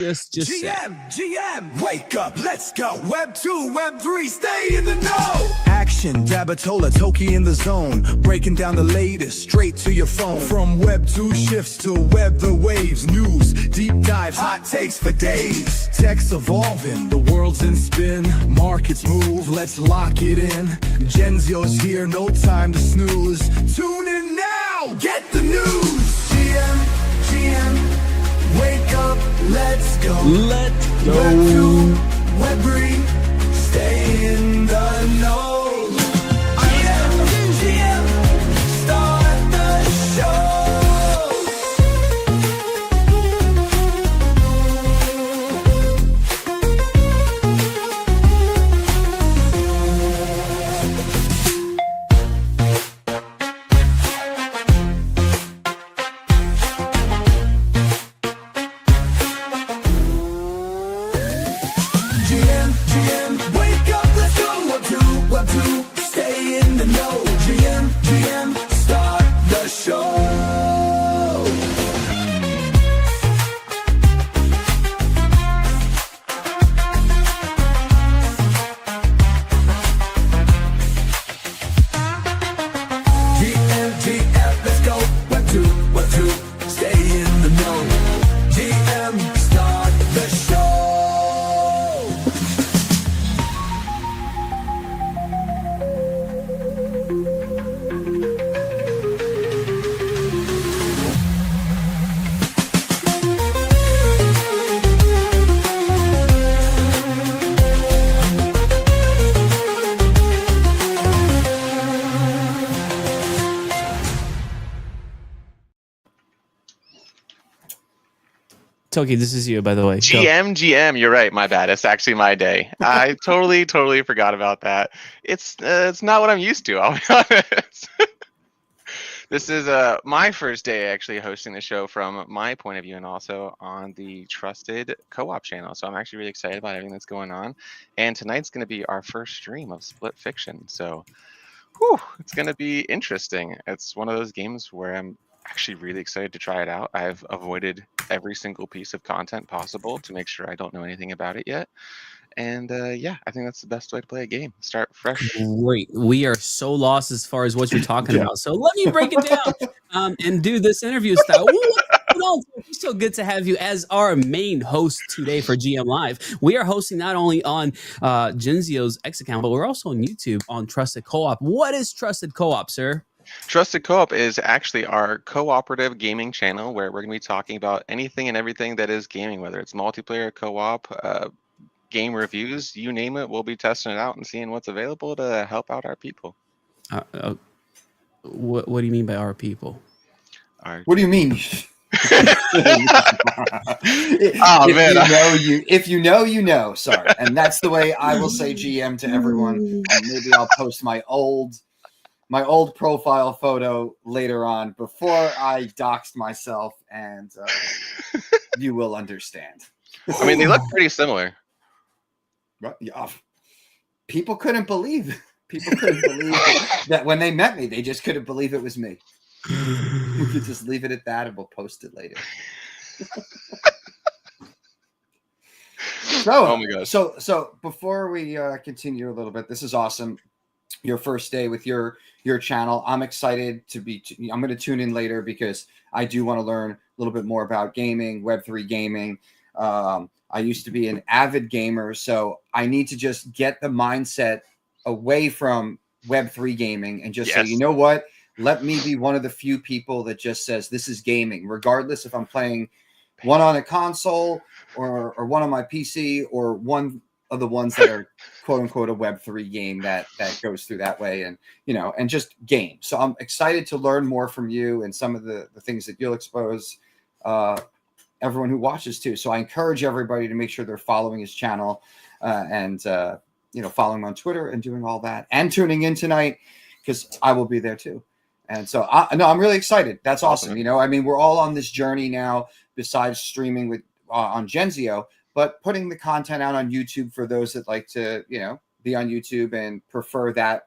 Just say. GM, wake up, let's go. Web 2, Web 3, stay in the know. Action, Dabatola, Toki in the zone. Breaking down the latest, straight to your phone. From Web 2 shifts to Web the waves. News, deep dives, hot takes for days. Tech's evolving, the world's in spin. Markets move, let's lock it in. Genzio's here, no time to snooze. Tune in now, get the news. GM. Wake up, let's go. Let's go. Web 2, Web 3, stay in the know. GM, start the show. GM, wake up, let's go. Web 2, stay in the know. GM, start the show. GM, let's go. Web 2, stay in the know. GM, start the show. Toki, this is you, by the way. Go. GM, you're right. My bad. It's actually my day. I totally forgot about that. It's not what I'm used to, I'll be honest. This is my first day actually hosting the show from my point of view and also on the Trusted Co-op channel. So I'm actually really excited about everything that's going on. And tonight's going to be our first stream of Split Fiction. So it's going to be interesting. It's one of those games where I'm actually really excited to try it out. I've avoided every single piece of content possible to make sure I don't know anything about it yet. And yeah, I think that's the best way to play a game. Start fresh. Great. We are so lost as far as what you're talking about. So let me break it down and do this interview style. It's so good to have you as our main host today for GM Live. We are hosting not only on Genzio's X account, but we're also on YouTube on Trusted Co-op. What is Trusted Co-op, sir? Trusted Co-op is actually our cooperative gaming channel where we're going to be talking about anything and everything that is gaming, whether it's multiplayer, co-op, game reviews, you name it. We'll be testing it out and seeing what's available to help out our people. What do you mean by our people? What do you mean? If you know, you know. Sorry, and that's the way I will say GM to everyone. And maybe I'll post my old profile photo later on before I doxed myself, and you will understand. I mean, they look pretty similar. Yeah. People couldn't believe that when they met me. They just couldn't believe it was me. We could just leave it at that, and we'll post it later. Oh my gosh. So before we continue a little bit, this is awesome. Your first day with your channel. I'm excited to be. I'm going to tune in later because I do want to learn a little bit more about gaming, Web3 gaming. I used to be an avid gamer, so I need to just get the mindset away from Web3 gaming and just say, you know what? Let me be one of the few people that just says this is gaming, regardless if I'm playing one on a console or one on my PC or one of the ones that are quote unquote a Web3 game that goes through that way, and and just game. So I'm excited to learn more from you and some of the things that you'll expose everyone who watches too. So I encourage everybody to make sure they're following his channel and following him on Twitter and doing all that and tuning in tonight because I will be there too. And so I'm really excited. That's awesome. I mean, we're all on this journey now besides streaming with on Genzio, but putting the content out on YouTube for those that like to, be on YouTube and prefer that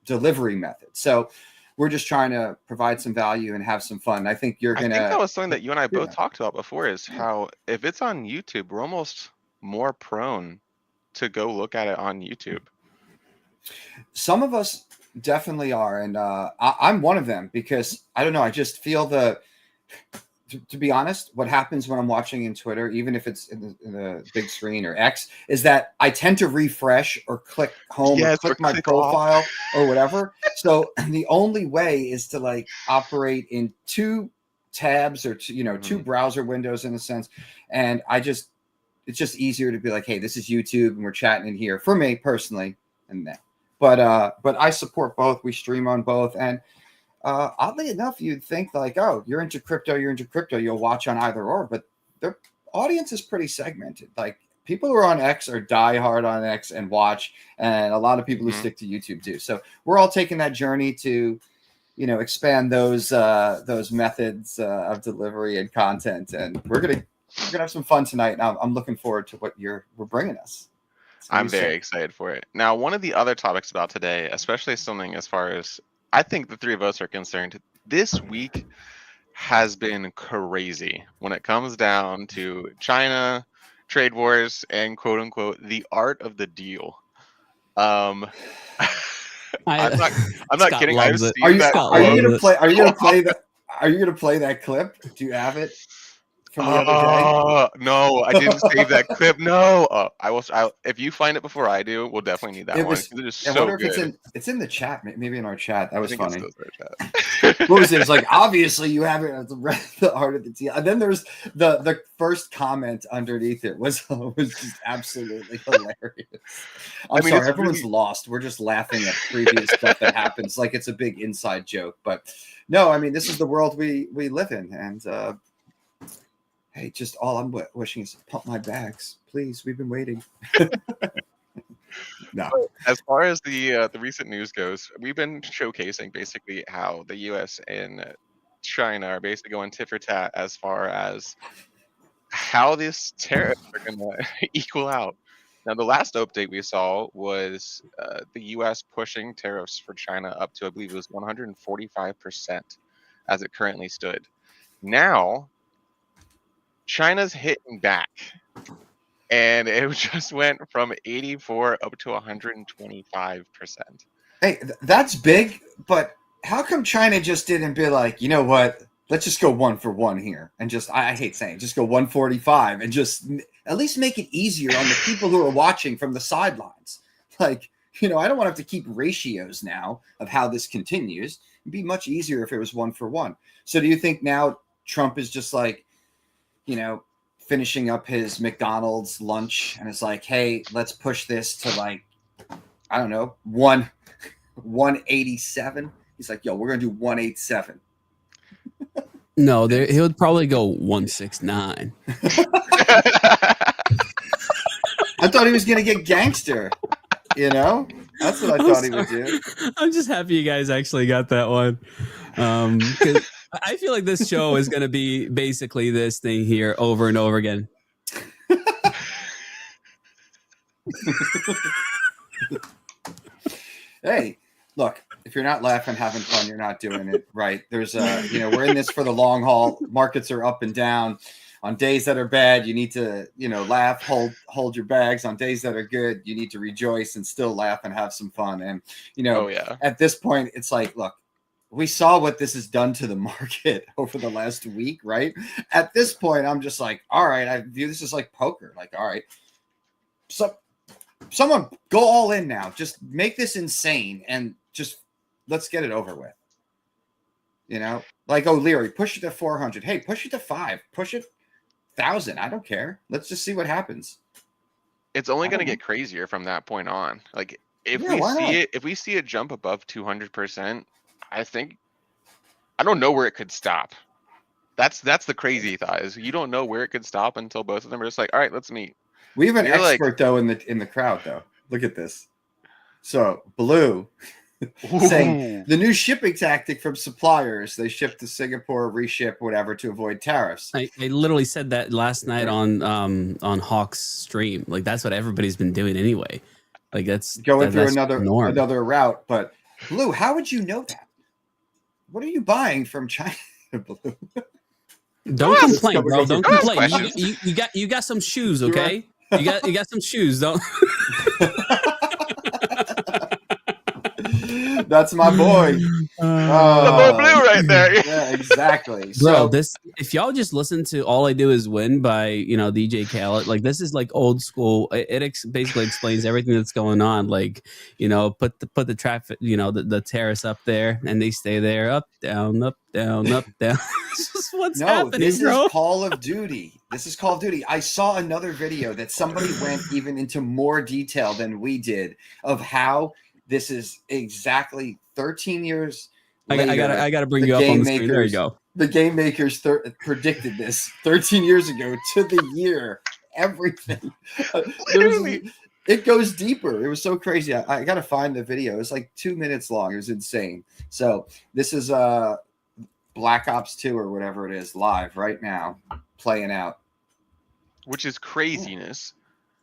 delivery method. So we're just trying to provide some value and have some fun. I think you're I gonna. think that was something that you and I both Yeah. talked about before, is how if it's on YouTube, we're almost more prone to go look at it on YouTube. Some of us definitely are, and I'm one of them, because I don't know. I just feel to be honest, what happens when I'm watching in Twitter, even if it's in the big screen or X, is that I tend to refresh or click home or Yes, click or my click profile off. or whatever. So the only way is to like operate in two tabs or two Mhm. browser windows in a sense. And it's just easier to be like, hey, this is YouTube and we're chatting in here for me personally. And that, but I support both. We stream on both, and oddly enough, you'd think like, oh, you're into crypto, you'll watch on either or, but their audience is pretty segmented. Like people who are on X are diehard on X and watch, and a lot of people who Mhm. stick to YouTube too. So we're all taking that journey to, expand those methods of delivery and content, and we're gonna have some fun tonight. And I'm looking forward to what we're bringing us. It's gonna I'm be very sick. excited for it. Now, one of the other topics about today, especially something as far as I think the three of us are concerned, this week has been crazy when it comes down to China, trade wars, and quote unquote the art of the deal. Um, I'm not I'm not Scott kidding. I've loves it. Are seen you that Scott are you quote. loves gonna it. play? Are you gonna play that? Are you gonna play that clip? Do you have it from the other day? No, I didn't save that clip. No, I will. If you find it before I do, we'll definitely need that It one was. because it is I so wonder if it's good. in the chat. Maybe in our chat. That I was think it funny. still there, chat. What was it? It's like obviously you haven't the art of the deal. And then there's the first comment underneath it was just absolutely hilarious. I'm I mean, sorry, it's everyone's really lost. We're just laughing at previous stuff that happens, like it's a big inside joke. But no, I mean this is the world we live in, and hey, just all I'm wishing is pump my bags, please. We've been waiting. No. as far as the recent news goes. We've been showcasing basically how the U.S. and China are basically going tit for tat as far as how these tariffs are going to equal out. Now, the last update we saw was the U.S. pushing tariffs for China up to, I believe it was 145% as it currently stood. Now, China's hitting back, and it just went from 84 up to 125%. Hey, that's big, but how come China just didn't be like, you know what? Let's just go 1-for-1 here, and just I hate saying it, just go 145, and just at least make it easier on the people who are watching from the sidelines. Like, I don't want to have to keep ratios now of how this continues. It'd be much easier if it was 1-for-1. So, do you think now Trump is just like, finishing up his McDonald's lunch, and it's like, hey, let's push this to like, I don't know, 187? He's like, yo, we're gonna do 187. No, he would probably go 169. I thought he was gonna get gangster. That's what I thought he would do. I'm just happy you guys actually got that one. 'Cause I feel like this show is going to be basically this thing here over and over again. Hey, look, if you're not laughing, having fun, you're not doing it right. There's we're in this for the long haul. Markets are up and down. On days that are bad, you need to, laugh, hold your bags. On days that are good, you need to rejoice and still laugh and have some fun. And, Oh yeah. at this point, it's like, look, we saw what this has done to the market over the last week, right? At this point, I'm just like, all right, I view this as like poker. Like, all right, so someone go all in now. Just make this insane and just let's get it over with. Like O'Leary, push it to 400. Hey, push it to 5. Push it 1,000. I don't care. Let's just see what happens. It's only I going to don't get crazier from that point on. Like if Yeah, we why not? if we see it jump above 200%, I don't know where it could stop. That's the crazy thought, is you don't know where it could stop until both of them are just like, all right, let's meet. We have an You're like- expert though in the crowd though. Look at this. So Blue saying the new shipping tactic from suppliers, they ship to Singapore, reship, whatever, to avoid tariffs. I literally said that last night on Hawk's stream. Like that's what everybody's been doing anyway. Like that's Going through that's the norm. another route. But Blue, how would you know that? what are you buying from China? Blue? Don't Ask. complain, bro. Don't Ask complain. questions. You got some shoes, You're okay? You got some shoes. Don't. That's my boy. The little blue right there. Yeah, exactly. Bro, So if y'all just listen to All I Do Is Win by DJ Khaled, like this is like old school. It basically explains everything that's going on. Like, put the traffic, the terrace up there, and they stay there, up, down, up, down, up, down. It's just what's happening, this bro. is Call of Duty. This is Call of Duty. I saw another video that somebody went even into more detail than we did of how this is exactly 13 years later. I gotta bring you up on the screen. There you go. The game makers predicted this 13 years ago to the year. Everything. It goes deeper. It was so crazy. I got to find the video. It was like 2 minutes long. It was insane. So this is Black Ops 2 or whatever it is live right now playing out. Which is craziness.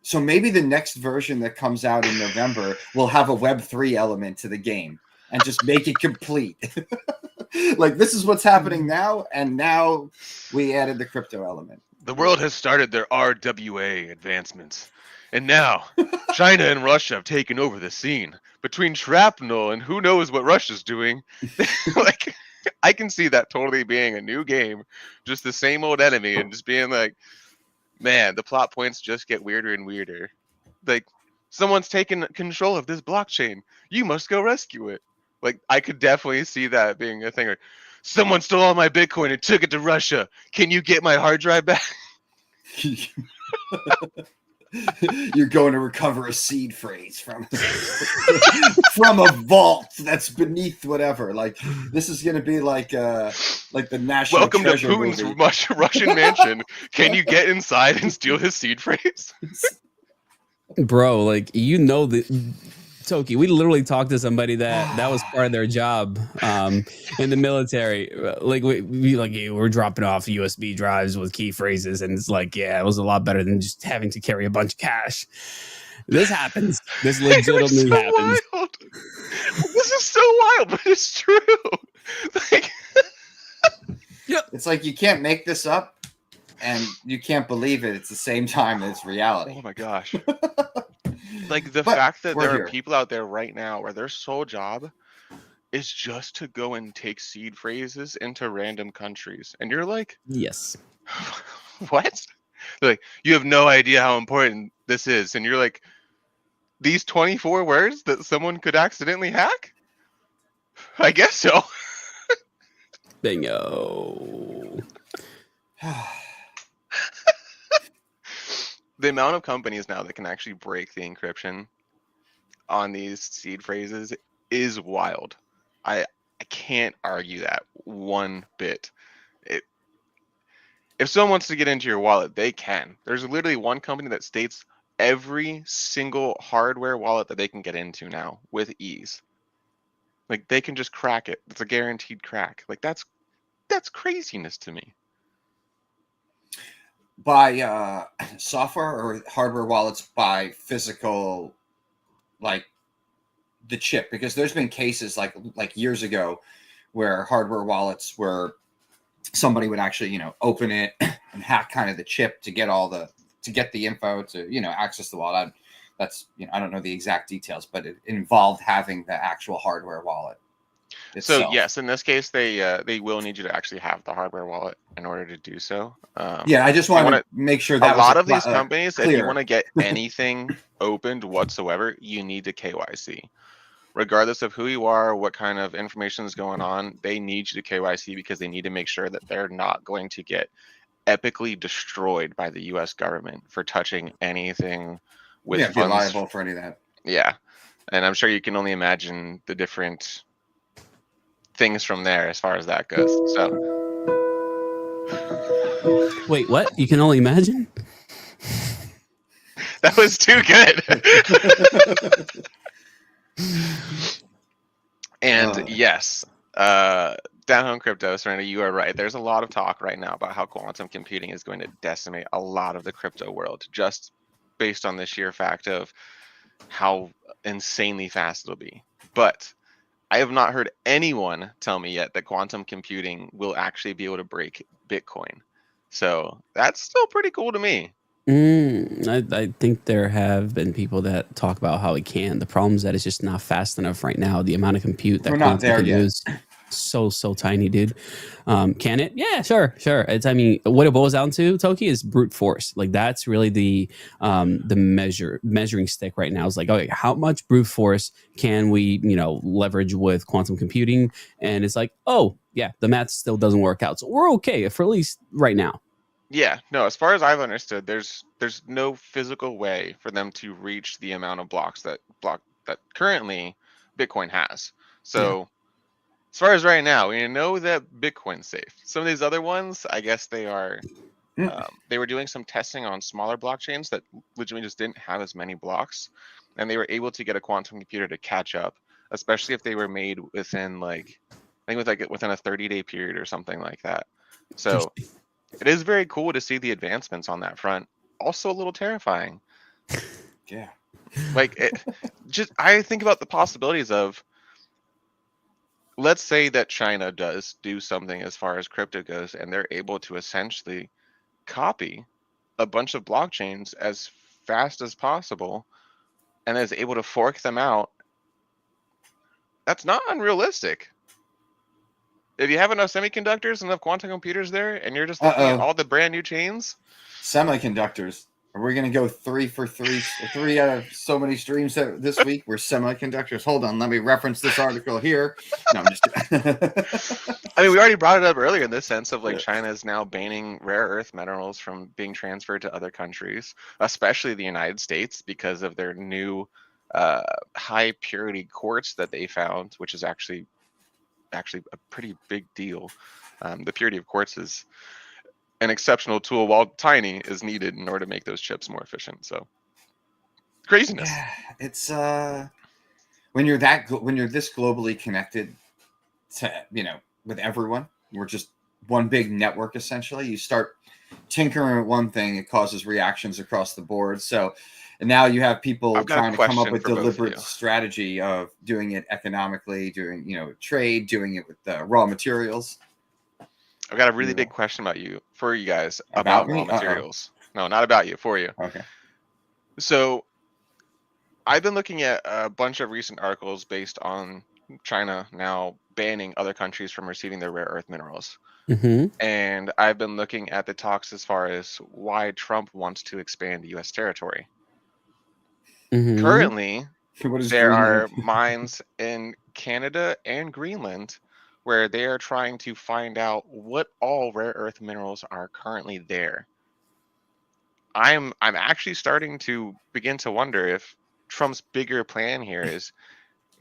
So maybe the next version that comes out in November will have a Web3 element to the game and just make it complete. Like this is what's happening now, and now we added the crypto element. The world has started their RWA advancements. And now, China and Russia have taken over the scene. Between shrapnel and who knows what Russia's doing, like I can see that totally being a new game, just the same old enemy, and just being like, man, the plot points just get weirder and weirder. Like, someone's taken control of this blockchain. You must go rescue it. Like, I could definitely see that being a thing. Or, someone stole all my Bitcoin and took it to Russia. Can you get my hard drive back? You're going to recover a seed phrase from from a vault that's beneath whatever. Like this is going to be like the National Welcome to Treasure Putin's movie. Russian mansion. Can you get inside and steal his seed phrase? Bro, like Toki, we literally talked to somebody that was part of their job in the military. Like we're dropping off USB drives with key phrases, and it's like, yeah, it was a lot better than just having to carry a bunch of cash. This happens. This legitimately happens. Wild. This is so wild, but it's true. Like, It's like you can't make this up, and you can't believe it. It's the same time that it's reality. oh my gosh. Like the fact that there are people out there right now where their sole job is just to go and take seed phrases into random countries. And you're like, yes. What? They're like, you have no idea how important this is. And you're like, these 24 words that someone could accidentally hack? I guess so. Bingo. The amount of companies now that can actually break the encryption on these seed phrases is wild. I can't argue that one bit. If someone wants to get into your wallet, they can. There's literally one company that states every single hardware wallet that they can get into now with ease. Like they can just crack it. It's a guaranteed crack. Like that's craziness to me. By software or hardware wallets, by physical, like the chip, because there's been cases like years ago where hardware wallets where somebody would actually open it and hack kind of the chip to get the info to access the wallet. That's I don't know the exact details, but it involved having the actual hardware wallet itself. So yes, in this case, they will need you to actually have the hardware wallet in order to do so. I just want to make sure that a lot of these companies, clear. if you want to get anything opened whatsoever, you need to KYC. Regardless of who you are, what kind of information is going on, they need you to KYC because they need to make sure that they're not going to get epically destroyed by the U.S. government for touching anything with funds. Be liable for any of that. Yeah, and I'm sure you can only imagine the different things from there as far as that goes. So, wait, what? You can only imagine? That was too good. And yes, Down Home Crypto, Serena, you are right. There's a lot of talk right now about how quantum computing is going to decimate a lot of the crypto world, just based on the sheer fact of how insanely fast it'll be. But I have not heard anyone tell me yet that quantum computing will actually be able to break Bitcoin. So that's still pretty cool to me. I think there have been people that talk about how it can. The problem is that it's just not fast enough right now. The amount of compute that We're not quantum there can yet. do is so tiny, dude. Can it? Yeah, sure. It's, I mean, what it boils down to, Toki, is brute force. Like that's really the measuring stick right now. Is like, okay, how much brute force can we, leverage with quantum computing? And it's like, oh yeah, the math still doesn't work out, so we're okay for at least right now. Yeah, no, as far as I've understood, there's no physical way for them to reach the amount of blocks that currently Bitcoin has. So as far as right now, we know that Bitcoin's safe. Some of these other ones, I guess they are. They were doing some testing on smaller blockchains that legitimately just didn't have as many blocks, and they were able to get a quantum computer to catch up, especially if they were made within within a 30-day period or something like that. So it is very cool to see the advancements on that front. Also a little terrifying. Yeah. I think about the possibilities of, let's say that China does do something as far as crypto goes, and they're able to essentially copy a bunch of blockchains as fast as possible and is able to fork them out. That's not unrealistic. If you have enough semiconductors, enough quantum computers there, and you're just looking at all the brand new chains. Semiconductors. Are we going to go 3 for 3, 3 out of so many streams this week? We're semiconductors. Hold on. Let me reference this article here. No, I'm just I mean, we already brought it up earlier in this sense of China is now banning rare earth minerals from being transferred to other countries, especially the United States, because of their new high purity quartz that they found, which is actually a pretty big deal. The purity of quartz is an exceptional tool, while tiny, is needed in order to make those chips more efficient. So craziness. Yeah, it's when you're this globally connected to with everyone, we're just one big network essentially. You start tinkering with one thing, it causes reactions across the board. So and now you have people trying to come up with deliberate strategy of doing it economically, doing trade, doing it with raw materials. I've got a really big question for you guys about raw materials. No, not about you, for you. Okay. So I've been looking at a bunch of recent articles based on China now banning other countries from receiving their rare earth minerals. Mm-hmm. And I've been looking at the talks as far as why Trump wants to expand U.S. territory. Mm-hmm. Currently, there are mines in Canada and Greenland where they are trying to find out what all rare earth minerals are currently there. I'm actually starting to begin to wonder if Trump's bigger plan here is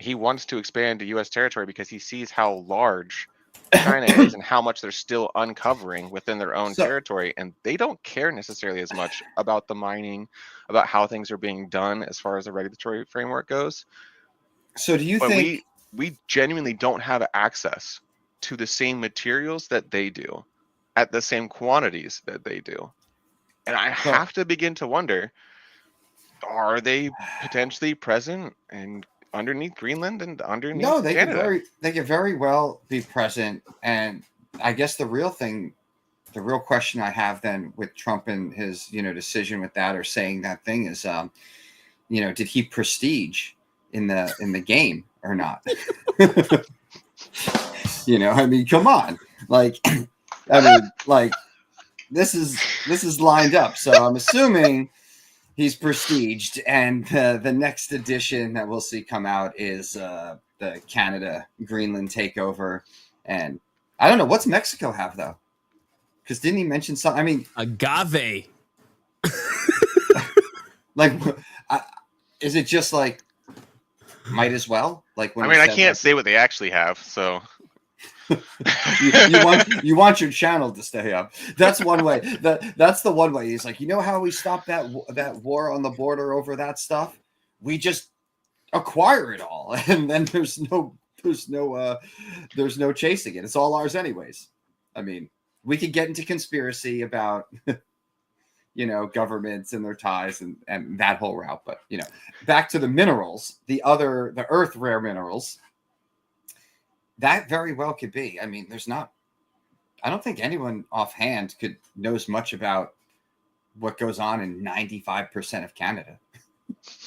he wants to expand to U.S. territory because he sees how large China is and how much they're still uncovering within their own territory, and they don't care necessarily as much about the mining, about how things are being done as far as the regulatory framework goes. So do you think we genuinely don't have access to the same materials that they do at the same quantities that they do? And I have to begin to wonder, are they potentially present and underneath Greenland and underneath Canada? They could very well be present. And I guess the real question I have then with Trump and his decision with that, or saying that thing, is did he prestige in the game or not? I mean, come on. This is lined up. So I'm assuming he's prestiged, and the next edition that we'll see come out is the Canada Greenland takeover. And I don't know, what's Mexico have though? Because didn't he mention something? I mean, agave. Is it just might as well? I mean, I can't say what they actually have, so. you want your channel to stay up. That's one way. That's the one way. He's like, how we stop that war on the border over that stuff? We just acquire it all, and then there's no chasing it. It's all ours anyways. I mean, we could get into conspiracy about governments and their ties and that whole route, but back to the minerals, the earth rare minerals. that very well could be. I mean, I don't think anyone offhand knows much about what goes on in 95% of Canada.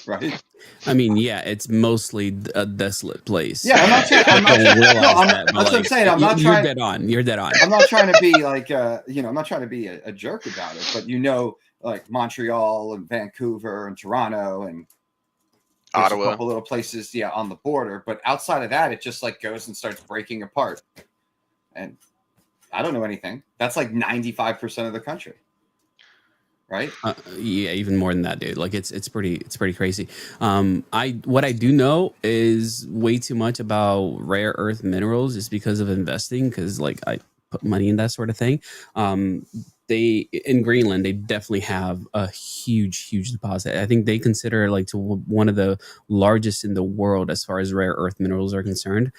Right. I mean, yeah, it's mostly a desolate place. Yeah, I'm not trying. That's what I'm saying. I'm not trying. You're dead on. You're dead on. I'm not trying to be like, I'm not trying to be a jerk about it, but like Montreal and Vancouver and Toronto and Ottawa, a couple little places, on the border. But outside of that, it just like goes and starts breaking apart. And I don't know anything. That's like 95% of the country. Right. Yeah, even more than that, dude. Like it's pretty crazy. What I do know is way too much about rare earth minerals just because of investing, because like I put money in that sort of thing. They in Greenland, they definitely have a huge deposit. I think they consider like to one of the largest in the world as far as rare earth minerals are concerned.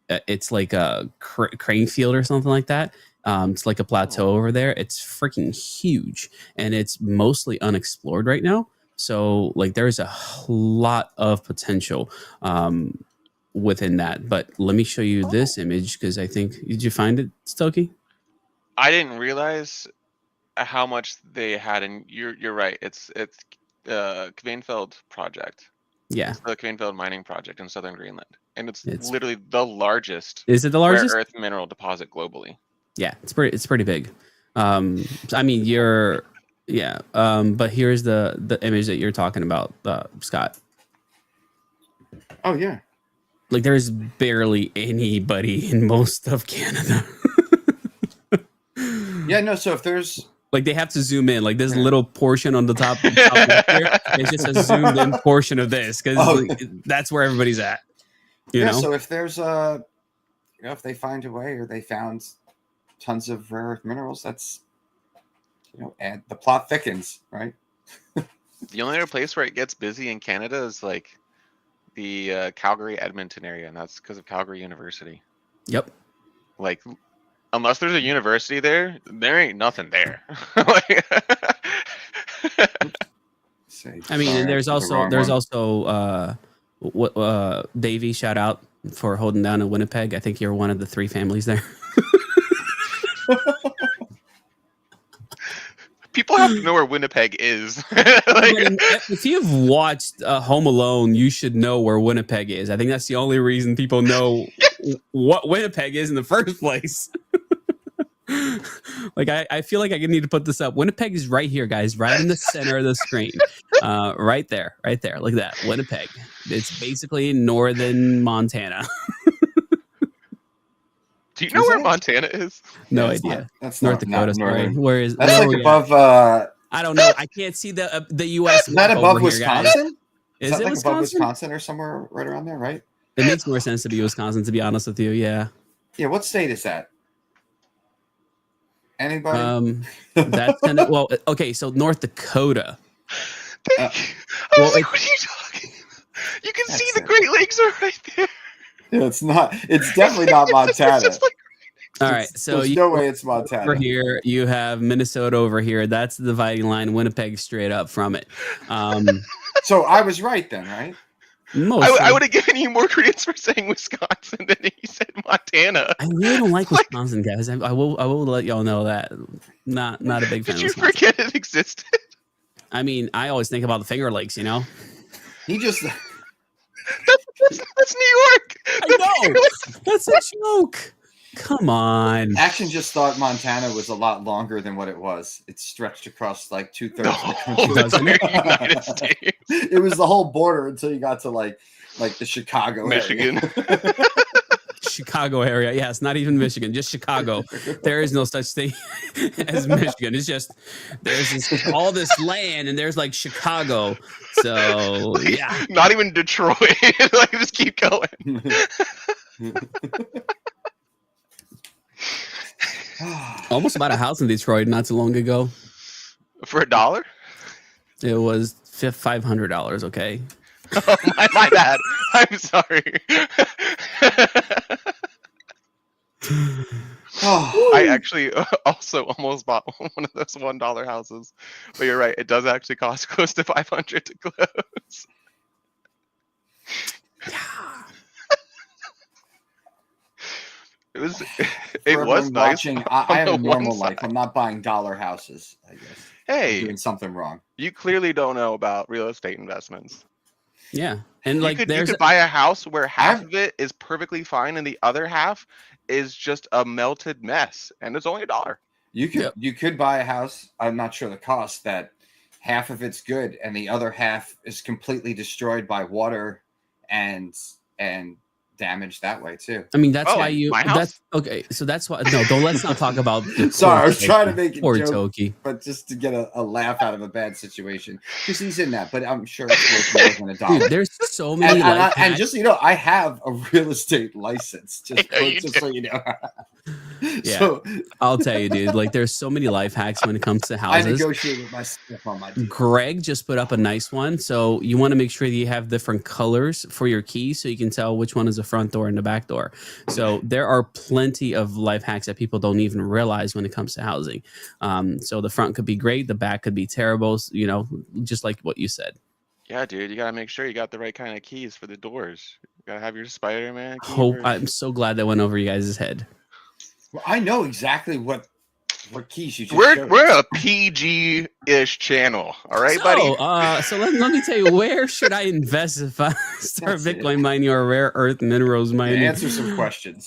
It's like a crane field or something like that. It's like a plateau over there. It's freaking huge, and it's mostly unexplored right now. So like there's a lot of potential within that. But let me show you this image, because I think, did you find it, Stokey? I didn't realize how much they had, and you're right. It's the Kvanefjeld project. Yeah, it's the Kvanefjeld mining project in southern Greenland, and it's literally the largest. Is it the largest rare earth mineral deposit globally? Yeah, it's pretty big. I mean, but here's the image that you're talking about, Scott. Oh yeah. Like there's barely anybody in most of Canada. Yeah, no, so if there's like they have to zoom in, like this little portion on the top left here, it's just a zoomed in portion of this, because that's where everybody's at. You know? So if there's if they find a way, or they found tons of rare earth minerals, that's and the plot thickens, right? The only other place where it gets busy in Canada is like the Calgary Edmonton area, and that's because of Calgary University. Yep. Like unless there's a university there ain't nothing there. I mean, and there's also Davey, shout out for holding down in Winnipeg. I think you're one of the 3 families there. People have to know where Winnipeg is. If you've watched Home Alone, you should know where Winnipeg is. I think that's the only reason people know what Winnipeg is in the first place. Like I feel like I need to put this up. Winnipeg is right here, guys, right in the center of the screen. Right there. Look at that. Winnipeg. It's basically northern Montana. Do you know where Montana is? No idea. That's North Dakota. Sorry. Where is that's like above? I don't know. I can't see the U.S. Is that above Wisconsin? Is that it like Wisconsin? above Wisconsin or somewhere right around there? Right. It makes more sense to be Wisconsin, to be honest with you. Yeah. Yeah. What state is that? Anybody? That's kind of okay. So North Dakota. What are you talking? You can see the Great Lakes are right there. Yeah, it's not. It's definitely not Montana. All right, so there's no way it's Montana. Over here, you have Minnesota over here. That's the dividing line. Winnipeg straight up from it. So I was right then, right? I would have given you more credence for saying Wisconsin than you said Montana. I really don't like Wisconsin, guys. I will let y'all know that. Not a big fan. Did you forget it existed? I mean, I always think about the Finger Lakes. You know. He just. That's New York. I know. That's a joke. Come on. Action just thought Montana was a lot longer than what it was. It stretched across like 2/3 of the country. United States. It was the whole border until you got to like the Chicago Michigan. area. Chicago area. Yeah, it's not even Michigan, just Chicago. There is no such thing as Michigan. It's just there's all this land, and there's like Chicago. So yeah, not even Detroit. Like just keep going. Almost bought a house in Detroit not too long ago. For $1? It was $500. Okay. Oh, my bad. I'm sorry. I actually also almost bought one of those $1 houses, but you're right. It does actually cost close to $500 to close. It was For it was everyone nice. watching, I have a on the one normal life. side. I'm not buying dollar houses. I guess I'm Hey, doing something wrong. you clearly don't know about real estate investments. Yeah, and You like could there's buy a house where half I've- of it is perfectly fine and the other half is just a melted mess, and it's only $1. You could buy a house. I'm not sure the cost. That half of it's good and the other half is completely destroyed by water and damaged that way too. I mean, that's Oh, why you. my That's house? okay. So that's why. No, don't. Let's not talk about. The Sorry, poor I was trying to Toki. make a Poor joke. Toki. But just to get a laugh out of a bad situation, because he's in that. But I'm sure it's worth more than $1. Dude, there's so many. life And hacks. just so you know, I have a real estate license. Just, I know you just do. so you know. Yeah. So I'll tell you, dude. Like, there's so many life hacks when it comes to I houses. negotiate with my stuff on my deal. Greg just put up a nice one. So you want to make sure that you have different colors for your keys so you can tell which one is the front door and the back door. So there are plenty of life hacks that people don't even realize when it comes to housing. So the front could be great, the back could be terrible, you know, just like what you said. Yeah, dude, you gotta make sure you got the right kind of keys for the doors. You gotta have your Spider-Man key. Hope first. I'm so glad that went over you guys' head. Well, I know exactly what keys you just We're showed we're us. a PG-ish channel, all right, buddy. So let me tell you, where should I invest if I start That's it. Bitcoin mining or rare earth minerals mining? Answer some questions.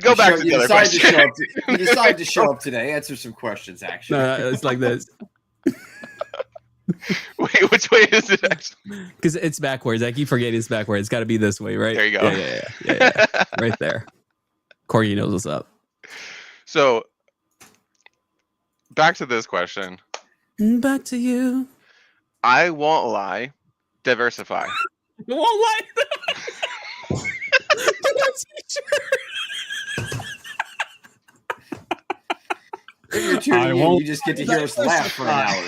Go back to the you other decided to question. show up. You decided to show up today. Answer some questions. Actually, No, it's like this. Wait, which way is it? Actually? Because it's backwards. I keep forgetting it's backwards. It's got to be this way, right? There you go. Yeah. Right there. Corgi knows what's up. So, back to this question. Back to you. I won't lie. Diversify. You won't like if you're tuning in, you just get to hear us laugh for an hour.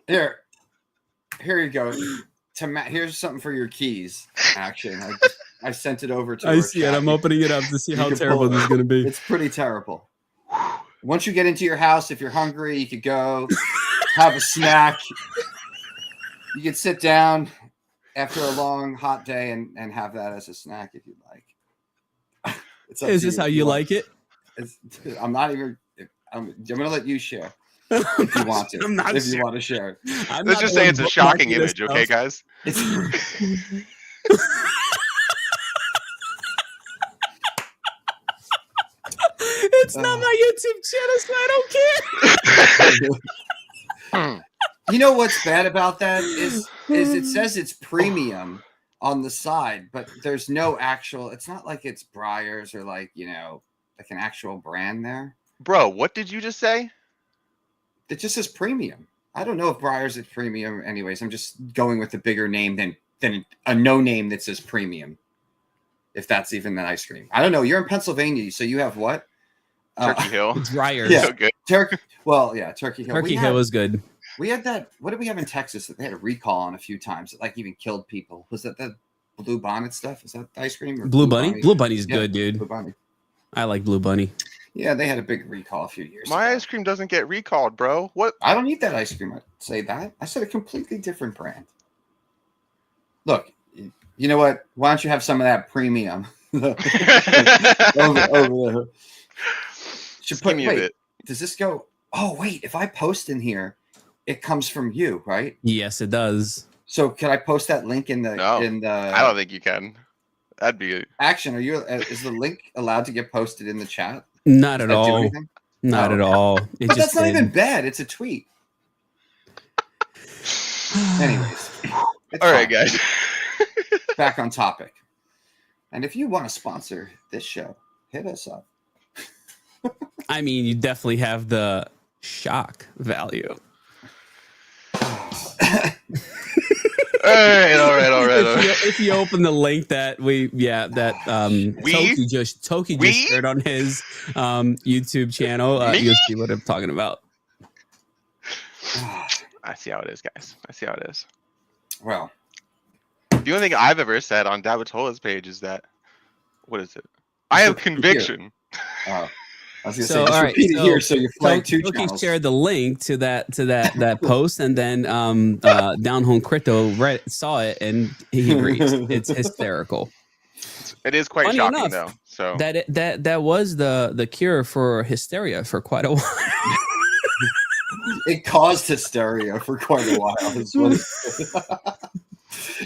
Here you go. Here's something for your keys. Actually, I sent it over to. I our see it. chat. I'm opening it up to see You how can terrible pull it this is going to be. It's pretty terrible. Once you get into your house, if you're hungry, you could go have a snack. You could sit down after a long, hot day and have that as a snack if you'd like. It's up Is to this you how if you want. like it? I'm not even. I'm going to let you share if you want to. I'm not if you sharing. want to share. I'm Let's not just the say one it's a bookmarking shocking this image, okay, stuff. guys? It's, It's not my YouTube channel, so I don't care. you know what's bad about that is it says it's premium on the side, but there's no actual. It's not like it's Briars or like like an actual brand there. Bro, what did you just say? It just says premium. I don't know if Briars is premium. Anyways, I'm just going with a bigger name than a no name that says premium. If that's even an ice cream, I don't know. You're in Pennsylvania, so you have what? Turkey Hill. Dryers. Yeah. So good. Turkey. Well, yeah, Turkey Hill. Turkey Hill is good. We had that. What did we have in Texas that they had a recall on a few times? That like even killed people. Was that the Blue Bonnet stuff? Is that ice cream? Or Blue Bunny? Blue Bunny's Yeah, good, dude. Blue Bunny. I like Blue Bunny. Yeah, they had a big recall a few years My ago. ice cream doesn't get recalled, bro. What? I don't eat that ice cream. I say that. I said a completely different brand. Look, you know what? Why don't you have some of that premium over there? Should put, Give me a wait, bit. does this go? Oh, wait. If I post in here, it comes from you, right? Yes, it does. So can I post that link in the No, in the I don't think you can. That'd be action? Are you? Is the link allowed to get posted in the chat? Not Does at that do all. anything? Not Oh, at okay. all. It But just that's not did. even bad. It's a tweet. Anyways, it's All right, fine. guys. Back on topic. And if you want to sponsor this show, hit us up. I mean, you definitely have the shock value. All right. If you open the link that Toki just We? shared on his YouTube channel, Me? you'll see what I'm talking about. I see how it is, guys. I see how it is. Well, The only thing I've ever said on Dabatola's page is that, what is it? I have conviction. oh, I was gonna So, say, just all right, repeat it so here, so you flag two Toki channels. shared the link to that post, and then Down Home Crypto saw it and he agrees. It's hysterical. It is quite Funny shocking enough, though. So that was the cure for hysteria for quite a while. It caused hysteria for quite a while. Is what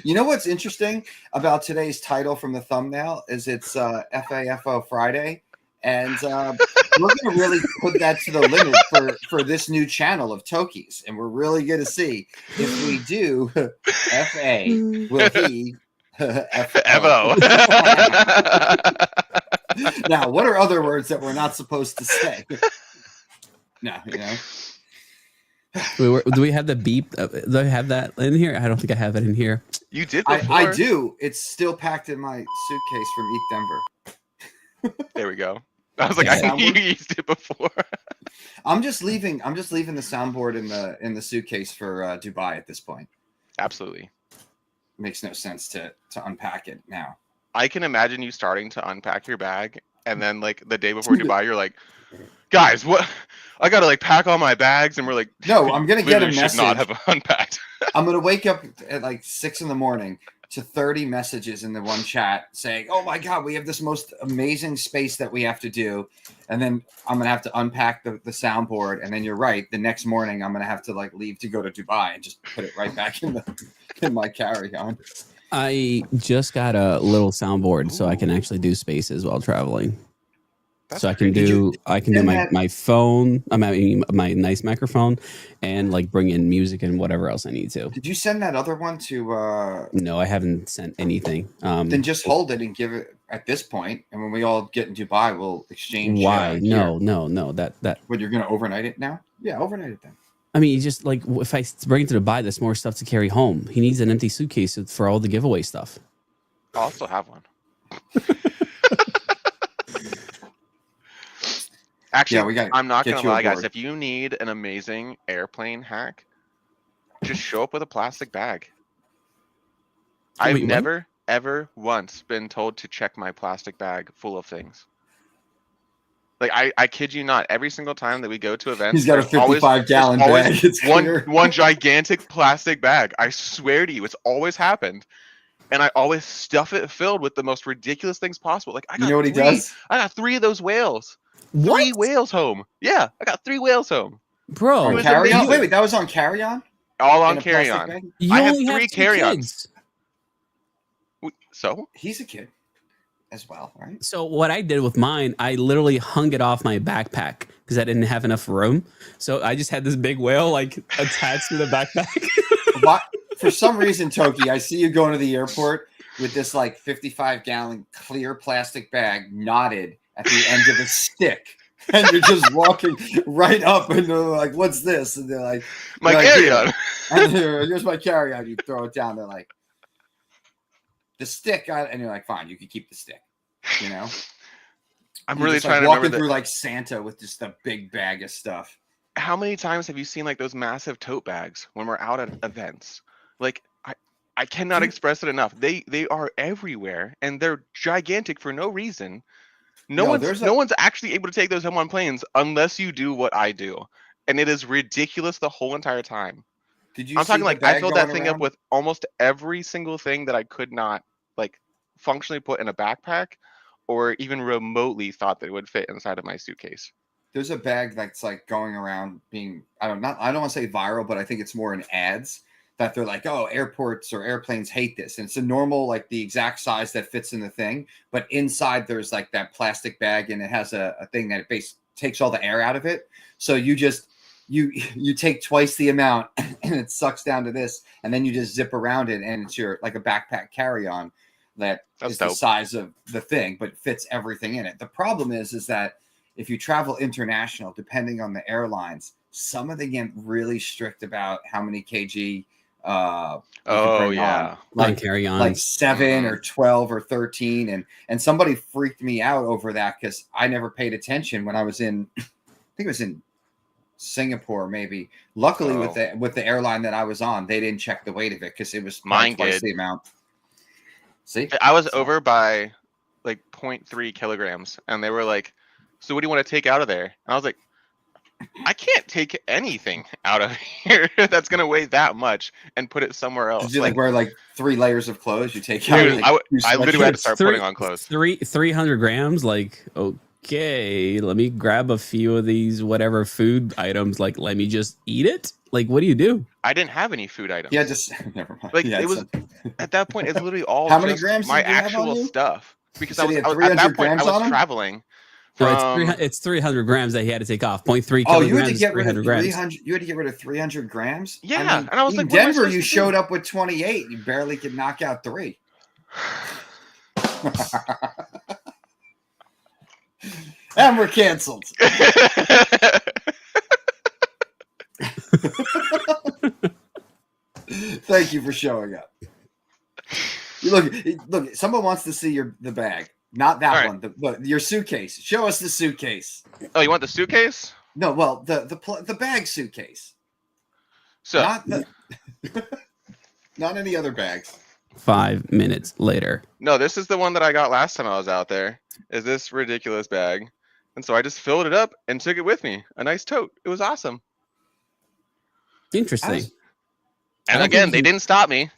you know what's interesting about today's title from the thumbnail is it's FAFO Friday, and we're going to really put that to the limit for this new channel of Toki's, and we're really going to see if we do FA, will he FO? Now, what are other words that we're not supposed to say? No, you know. Do we have the beep? Do I have that in here? I don't think I have it in here. You did before. I do. It's still packed in my suitcase from Eat Denver. There we go. I was like, I knew you used it before. I'm just leaving the soundboard in the suitcase for Dubai at this point. Absolutely. Makes no sense to unpack it now. I can imagine you starting to unpack your bag, and then like the day before Dubai, you're like, guys, what? I gotta like pack all my bags, and we're like, no, I'm gonna get a should message. not have unpacked. I'm gonna wake up at like 6 a.m. to 30 messages in the one chat saying, "Oh my god, we have this most amazing space that we have to do," and then I'm gonna have to unpack the soundboard, and then you're right. The next morning, I'm gonna have to like leave to go to Dubai and just put it right back in my carry-on. I just got a little soundboard so I can actually do spaces while traveling. That's so I can do my phone, my nice microphone, and like bring in music and whatever else I need to. Did you send that other one to? No, I haven't sent anything. Then just hold it and give it at this point, and when we all get in Dubai, we'll exchange. Why? No. That. What, you're gonna overnight it now? Yeah, overnight it then. I mean, just like if I bring it to Dubai, there's more stuff to carry home. He needs an empty suitcase for all the giveaway stuff. I'll also have one. Actually, yeah, I'm not gonna lie, guys. If you need an amazing airplane hack, just show up with a plastic bag. I've never, ever once been told to check my plastic bag full of things. Like I kid you not, every single time that we go to events, he's got a 55-gallon bag. It's one gigantic plastic bag. I swear to you, it's always happened. And I always stuff it filled with the most ridiculous things possible. Like you know what he does? I got 3 of those whales. What? 3 whales home. Yeah, I got 3 whales home. Bro, on carry-on? Wait, that was on carry-on? All on carry-on. I have 3 carry-ons. So? He's a kid as well, right? So what I did with mine, I literally hung it off my backpack because I didn't have enough room. So I just had this big whale like attached to the backpack. For some reason, Toki, I see you going to the airport with this like 55-gallon clear plastic bag knotted at the end of a stick. And you're just walking right up and they're like, what's this? And they're like, my carry-on. And here's my carry-on. You throw it down. They're like, the stick. And you're like, fine, you can keep the stick. You know? I'm you're really just, trying like, to remember walking through like Santa with just a big bag of stuff. How many times have you seen like those massive tote bags when we're out at events? Like I cannot express it enough. They are everywhere and they're gigantic for no reason. No one's actually able to take those home on planes unless you do what I do. And it is ridiculous the whole entire time. I'm talking like I filled that thing up with almost every single thing that I could not like functionally put in a backpack or even remotely thought that it would fit inside of my suitcase. There's a bag that's like going around being, I don't want to say viral, but I think it's more in ads that they're like, oh, airports or airplanes hate this. And it's a normal, like the exact size that fits in the thing. But inside there's like that plastic bag and it has a thing that it takes all the air out of it. So you just, you take twice the amount and it sucks down to this. And then you just zip around it and it's your like a backpack carry-on that's is dope. The size of the thing, but fits everything in it. The problem is that if you travel international, depending on the airlines, some of them get really strict about how many kg like carry on like 7 or 12 or 13 and somebody freaked me out over that because I never paid attention when I was in I think it was in Singapore maybe. Luckily with the airline that I was on, they didn't check the weight of it because it was twice the amount. See, I was over by like 0.3 kilograms and they were like, so what do you want to take out of there? And I was like, I can't take anything out of here that's gonna weigh that much and put it somewhere else. Did you like wear like 3 layers of clothes? You take out. Dude, Like, I literally had to start putting on clothes. 300 grams. Like, okay, let me grab a few of these whatever food items. Like, let me just eat it. Like, what do you do? I didn't have any food items. Yeah, just never mind. Like Yeah, it was at that point. It's literally all How many just grams my did you have on actual you? stuff because So I was, you had I was at 300 that point I grams on was him? traveling. No, From, it's 300 grams that he had to take off. 0.3 Oh, kilograms. you had to get rid of 300 grams. 300. You had to get rid of 300 grams. Yeah, I mean, and I was in like, what am I Denver, supposed you to do? showed up with 28. You barely could knock out 3. And we're canceled. Thank you for showing up. Look. Someone wants to see the bag, not that All right. one. Your suitcase. Show us the suitcase. Oh, you want the suitcase? No, well, the bag suitcase. So Not any other bags. 5 minutes later. no, this is the one that I got last time I was out there. Is this ridiculous bag? And so I just filled it up and took it with me. A nice tote. It was awesome. Interesting. And don't again, think they you- didn't stop me.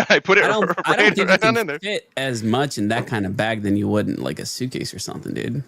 I put it I don't right think you on in can there. fit as much in that kind of bag than you would in like a suitcase or something, dude.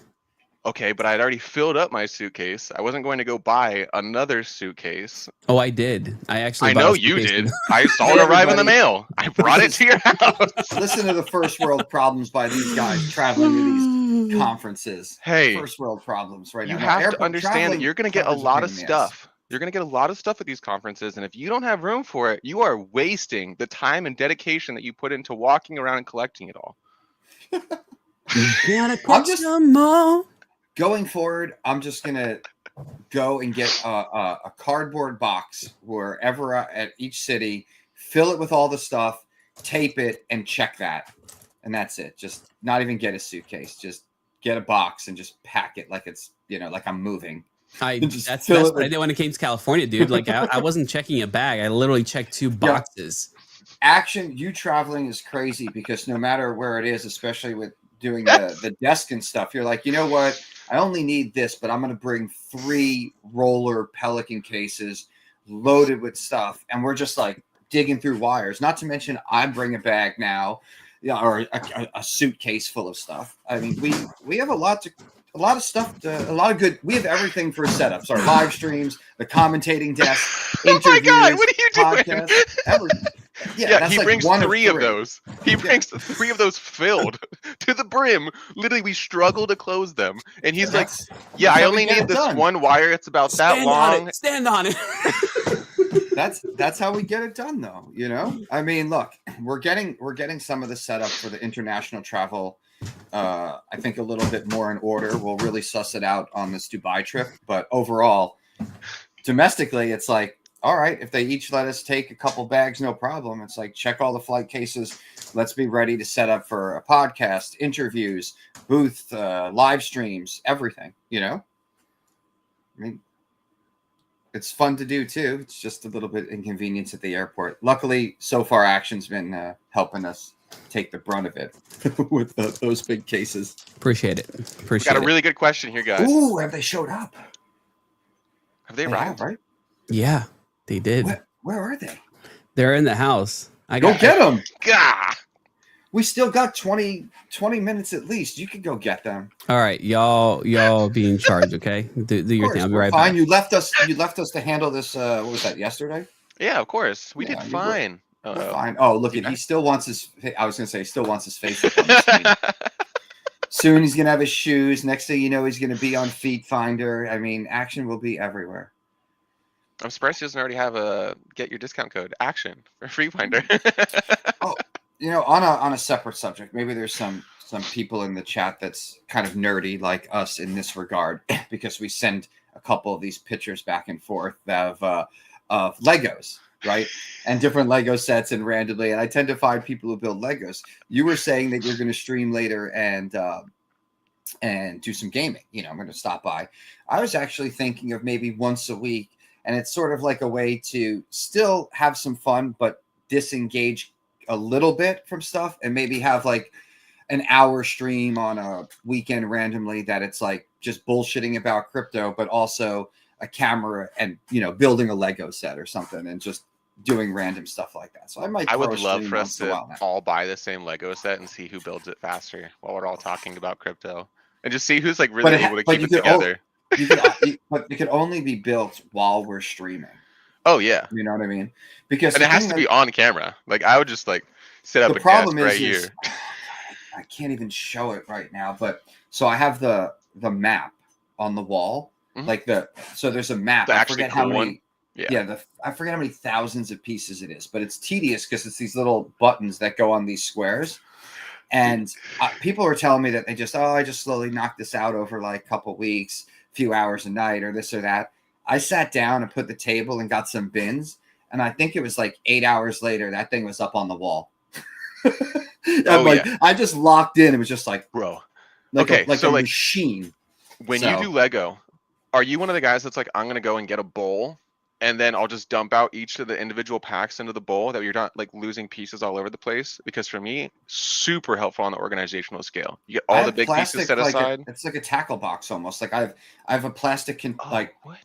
Okay, but I'd already filled up my suitcase. I wasn't going to go buy another suitcase. Oh, I did. I actually. I bought a know you suitcase did. with- I saw Hey, it arrive in the everybody. mail. I brought it to your house. Listen to the first world problems by these guys traveling to these conferences. Hey, First world problems right you now. have to Airport understand that traveling you're going to get a travelers lot pain of in the ass. stuff. You're going to get a lot of stuff at these conferences. And if you don't have room for it, you are wasting the time and dedication that you put into walking around and collecting it all. You gotta I'm catch just- them all. Going forward, I'm just gonna go and get a cardboard box wherever at each city, fill it with all the stuff, tape it, and check that, and that's it. Just not even get a suitcase. Just get a box and just pack it like it's like I'm moving. Just That's fill it what I with- did when it came to California, dude. Like I wasn't checking a bag. I literally checked 2 boxes. Action, you traveling is crazy because no matter where it is, especially with doing the desk and stuff, you're like, you know what? I only need this, but I'm going to bring 3 roller Pelican cases loaded with stuff. And we're just like digging through wires. Not to mention I bring a bag now, or a suitcase full of stuff. I mean, we have a lot of stuff, a lot of good. We have everything for setups, our live streams, the commentating desk, interviews, Oh my God, what are you doing? podcasts, everything. Yeah, that's he like brings one 3 of 3. those. He brings 3 of those filled to the brim. Literally, we struggle to close them. And he's like, yeah, that's I how we only get need it this done. one wire. It's about that long. Stand on it. That's how we get it done, though. I mean, look, we're getting some of the setup for the international travel. I think a little bit more in order. We'll really suss it out on this Dubai trip, but overall, domestically, it's like, all right, if they each let us take a couple bags, no problem. It's like, check all the flight cases. Let's be ready to set up for a podcast, interviews, booth, live streams, everything. I mean, it's fun to do too. It's just a little bit inconvenience at the airport. Luckily, so far, Action's been helping us take the brunt of it with those big cases. Appreciate it. We Appreciate got a it. really good question here, guys. Ooh, have they showed up? Have they They arrived? have, right? Yeah, they did. Where are they? They're in the house. Go get them. Gah! We still got 20 minutes at least. You could go get them. All right, y'all be in charge, okay? Do your Of thing. course, I'll be we're right fine. back. You left us to handle this. What was that, yesterday? Yeah, of course. We Yeah, did you fine. We're fine. Oh, look, Okay. he still wants his. I was gonna say, he still wants his face up on the screen. Soon he's gonna have his shoes. Next thing you know, he's gonna be on Feet Finder. I mean, Action will be everywhere. I'm surprised he doesn't already have a get your discount code action for Free Finder. On a separate subject, maybe there's some people in the chat that's kind of nerdy like us in this regard, because we send a couple of these pictures back and forth of Legos, right? And different Lego sets and randomly. And I tend to find people who build Legos. You were saying that you're going to stream later and do some gaming. I'm going to stop by. I was actually thinking of maybe once a week, and it's sort of like a way to still have some fun, but disengage a little bit from stuff, and maybe have like an hour stream on a weekend randomly that it's like just bullshitting about crypto, but also a camera and, you know, building a Lego set or something and just doing random stuff like that. So I might. I throw would a love stream for us once in a to while now. all buy the same Lego set and see who builds it faster while we're all talking about crypto, and just see who's like really able to keep it together. But it could only be built while we're streaming. Oh yeah, You know what I mean? Because and it has to be on camera. Like I would just like set up the a problem desk right is here. I can't even show it right now, but so I have the map on the wall, like so there's a map. The I actually forget cool how many. one? Yeah. I forget how many thousands of pieces it is, but it's tedious because it's these little buttons that go on these squares. And people are telling me that I just slowly knocked this out over like a couple weeks, few hours a night, or this or that. I sat down and put the table and got some bins, and I think it was like 8 hours later that thing was up on the wall. I just locked in. It was just like, bro. like Okay, a so like machine. when you do Lego, are you one of the guys that's like, I'm gonna go and get a bowl, and then I'll just dump out each of the individual packs into the bowl, that you're not like losing pieces all over the place? Because for me, super helpful on the organizational scale. You get all the big pieces set aside. It's like a tackle box almost. Like I have a plastic What?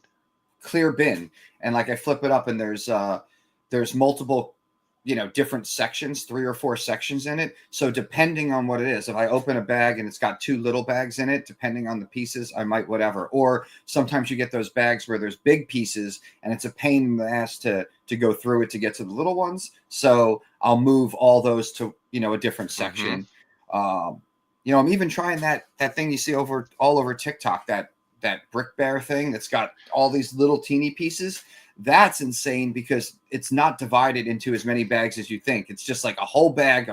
clear bin, and like I flip it up, and there's multiple, you know, different sections, 3 or 4 sections in it. So depending on what it is, if I open a bag and it's got 2 little bags in it, depending on the pieces, I might whatever. Or sometimes you get those bags where there's big pieces and it's a pain in the ass to go through it to get to the little ones. So I'll move all those to, you know, a different section. You know, I'm even trying that thing you see all over TikTok, that Brick Bear thing that's got all these little teeny pieces. That's insane because it's not divided into as many bags as you think. It's just like a whole bag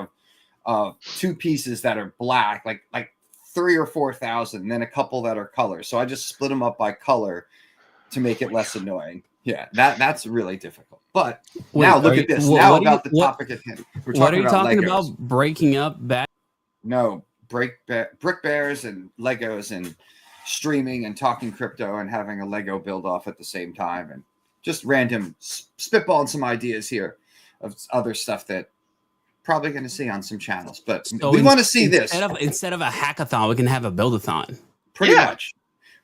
of 2 pieces that are black, like 3 or 4,000, and then a couple that are color. So I just split them up by color to make it less annoying. Yeah, that's really difficult. But now look at this. Now about the topic at hand. What are you talking about? Breaking up back? No, Brick Bears and Legos and streaming and talking crypto and having a Lego build off at the same time, and just random spitballing some ideas here of other stuff that probably going to see on some channels. But so we want to see this. Instead of a hackathon, we can have a build-a-thon. Pretty much.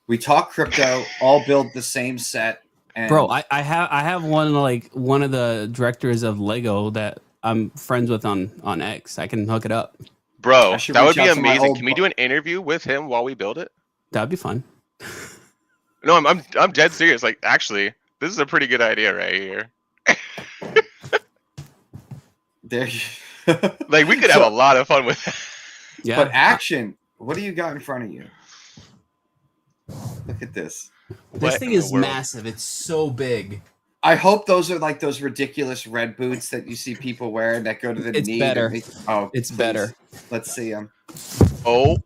We talk crypto, all build the same set. And bro, I have one of the directors of Lego that I'm friends with on X. I can hook it up. Bro, that would be amazing. Can we do an interview with him while we build it? That'd be fun. No, I'm dead serious. Like, actually, this is a pretty good idea right here. There, like we could have a lot of fun with that. Yeah. But Action, what do you got in front of you? Look at this. This thing is massive. It's so big. I hope those are like those ridiculous red boots that you see people wearing that go to the knee. Better. It's better. Let's see them. Oh.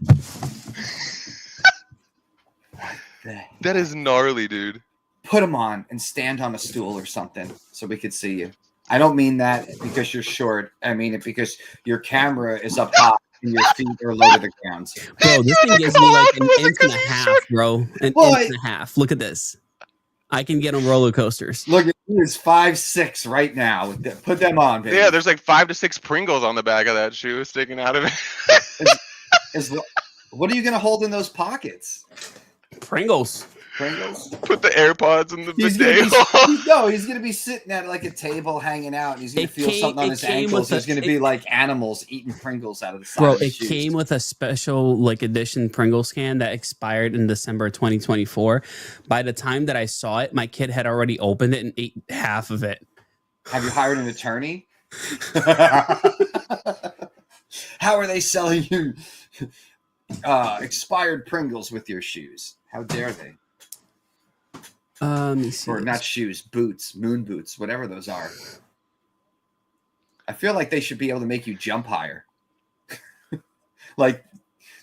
That is gnarly, dude. Put them on and stand on a stool or something so we could see you. I don't mean that because you're short. I mean it because your camera is up high and your feet are low to the ground. Bro, this thing gives me like an inch and a half, bro. An inch and a half. Look at this. I can get on roller coasters. Look, it is 5'6" right now. Put them on, baby. Yeah, there's like 5 to 6 Pringles on the back of that shoe sticking out of it. What are you gonna hold in those pockets? Pringles. Put the AirPods in the bidet. He's gonna be sitting at like a table hanging out, and he's gonna feel something on his ankles. There's gonna be like animals eating Pringles out of the side. Bro, of his it came with a special like edition Pringles can that expired in December 2024. By the time that I saw it, my kid had already opened it and ate half of it. Have you hired an attorney? How are they selling you expired Pringles with your shoes? How dare they? Let me see. Or not shoes, boots, moon boots, whatever those are. I feel like they should be able to make you jump higher. Like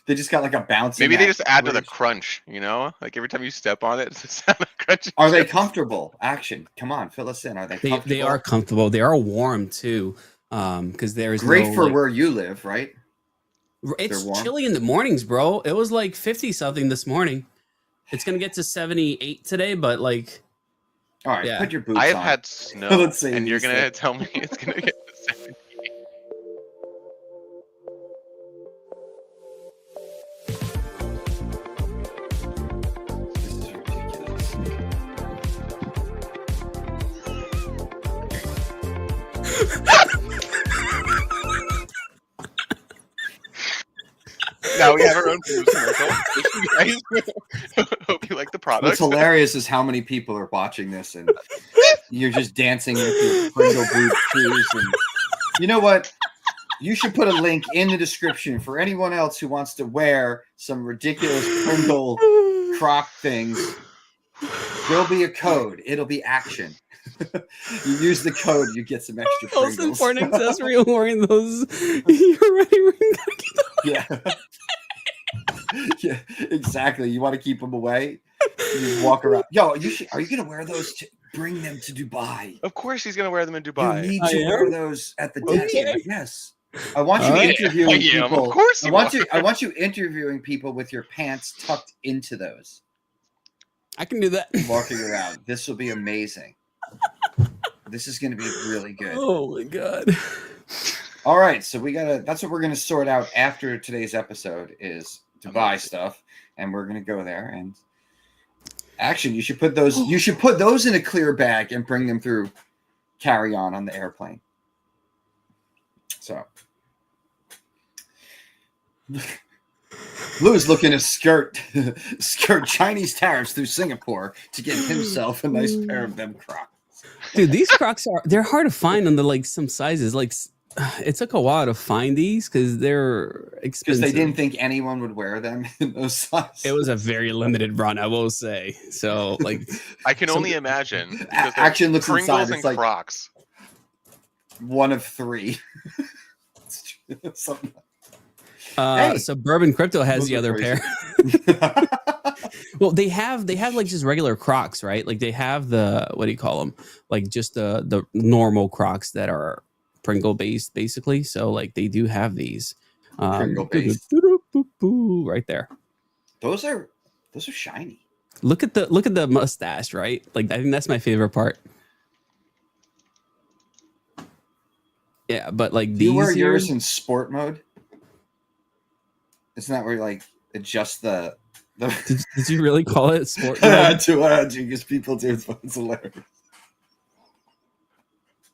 they just got like a bouncy. Maybe they just add to the crunch, you know? Like every time you step on it, it's a sound of crunch. Are they comfortable? Action. Come on, fill us in. Are they comfortable? They are comfortable. They are warm too. Because there's great for where you live, right? It's chilly in the mornings, bro. It was like 50 something this morning. It's gonna get to 78 today, but like, all right, put your boots on. I have had snow, and you're gonna tell me it's gonna get to 78. Now we have our own food commercial. Thank you guys. Hope you like the product. What's hilarious is how many people are watching this, and you're just dancing with your Pringle boot shoes. And you know what? You should put a link in the description for anyone else who wants to wear some ridiculous Pringle croc things. There'll be a code. It'll be action. You use the code, you get some extra Most Pringles. important accessory when wearing those. You're ready. We're gonna get them. Yeah. Yeah, exactly. You want to keep them away? You just walk around. Yo, are you going to wear those? Bring them to Dubai. Of course, he's gonna wear them in Dubai. You need to wear those at the desk. Okay. Yes. I want you interviewing people. Of course, I want you interviewing people with your pants tucked into those, I can do that. walking around. This will be amazing. This is going to be really good. Oh my god. All right, so that's what we're gonna sort out after today's episode is Dubai stuff, and we're gonna go there. And action, you should put those in a clear bag and bring them through carry-on the airplane. So Lou's looking to skirt Chinese tariffs through Singapore to get himself a nice pair of them Crocs. Dude, these Crocs they're hard to find on some sizes. Like, it took a while to find these because they're expensive. Because they didn't think anyone would wear them in those sizes. It was a very limited run, I will say. So, like, I can only imagine. because they're Action looks Pringles inside. and It's like Crocs. one of three. Something. Hey. Suburban Crypto has Those the are other crazy. pair. Well, they have like just regular Crocs, right? Like they have the, what do you call them? Like just the normal Crocs that are Pringle based, basically. So like they do have these. Pringle based. Right there. Those are shiny. Look at the mustache, right? Like I think that's my favorite part. Yeah, but like Do these you wear here, yours in sport mode? Isn't that where you like adjust the did you really call it sport mode? because people do it's hilarious.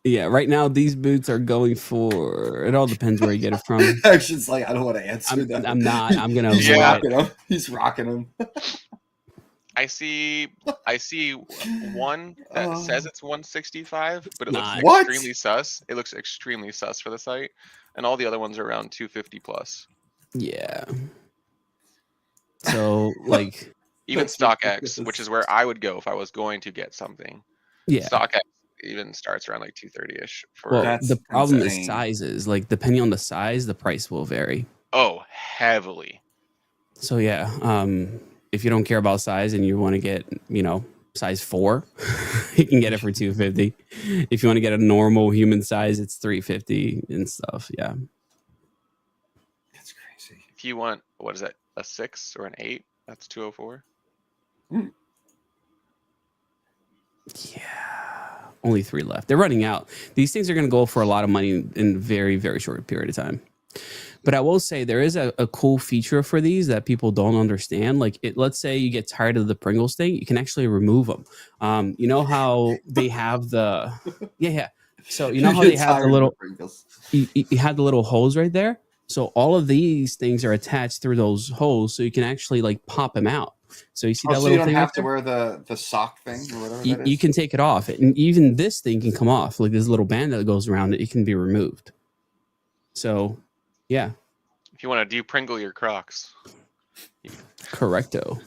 Yeah, right now these boots are going for. It all depends where you get it from. Action's like, I don't want to answer that. I'm not. I'm gonna He's avoid rocking it. them. He's rocking them. I see one that says it's 165, but it looks Not. What? extremely sus. It looks extremely sus for the site, and all the other ones are around 250 plus. Yeah. So like, Even That's StockX, ridiculous. which is where I would go if I was going to get something. yeah. StockX even starts around like 230ish for. Well, That's the problem insane. is sizes. Like depending on the size, the price will vary. Oh, heavily. So yeah, if you don't care about size and you want to get, size 4, you can get it for 250. If you want to get a normal human size, it's 350 and stuff. Yeah. That's crazy. If you want, what is that, a 6 or an 8? That's 204. Yeah. Only 3 left. They're running out. These things are going to go for a lot of money in very, very short period of time. But I will say there is a cool feature for these that people don't understand. Like, let's say you get tired of the Pringles thing, you can actually remove them. You know how they have the yeah. So you know how they have the little you have the little holes right there. So all of these things are attached through those holes, so you can actually like pop them out. So you see that so little you don't thing have right to there? wear the sock thing or whatever You, that is? you can take it off, and even this thing can come off. Like this little band that goes around it, it can be removed. So, yeah, If you want to de-Pringle your Crocs. correcto.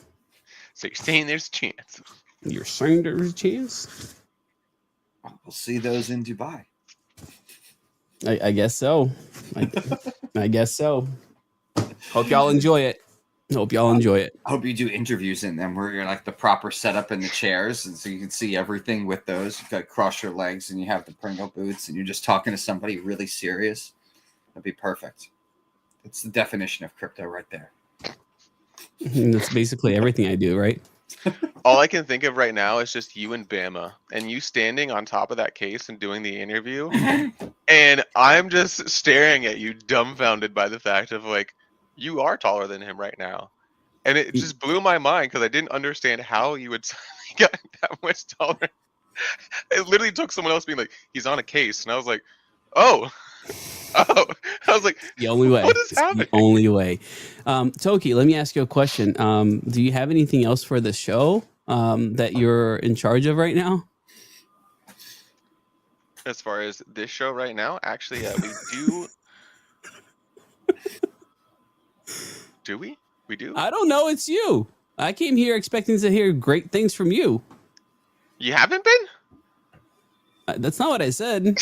So you're saying there's a chance. You're saying there's a chance? We'll see those in Dubai. I guess so. I guess so. Hope y'all enjoy it. Hope y'all enjoy it. I hope you do interviews in them where you're like the proper setup in the chairs, and so you can see everything with those. You got cross your legs, and you have the Pringle boots, and you're just talking to somebody really serious. That'd be perfect. It's the definition of crypto right there. And that's basically everything I do, right? All I can think of right now is just you and Bama, and you standing on top of that case and doing the interview. And I'm just staring at you, dumbfounded by the fact of like, you are taller than him right now. And it just blew my mind because I didn't understand how you would get that much taller. It literally took someone else being like, he's on a case. And I was like, Oh. Oh, I was like, The only way. what is It's happening? the only way. Toki, let me ask you a question. Do you have anything else for the show that you're in charge of right now? As far as this show right now, actually, we do. Do we? We do? I don't know. It's you. I came here expecting to hear great things from you. You haven't been? That's not what I said.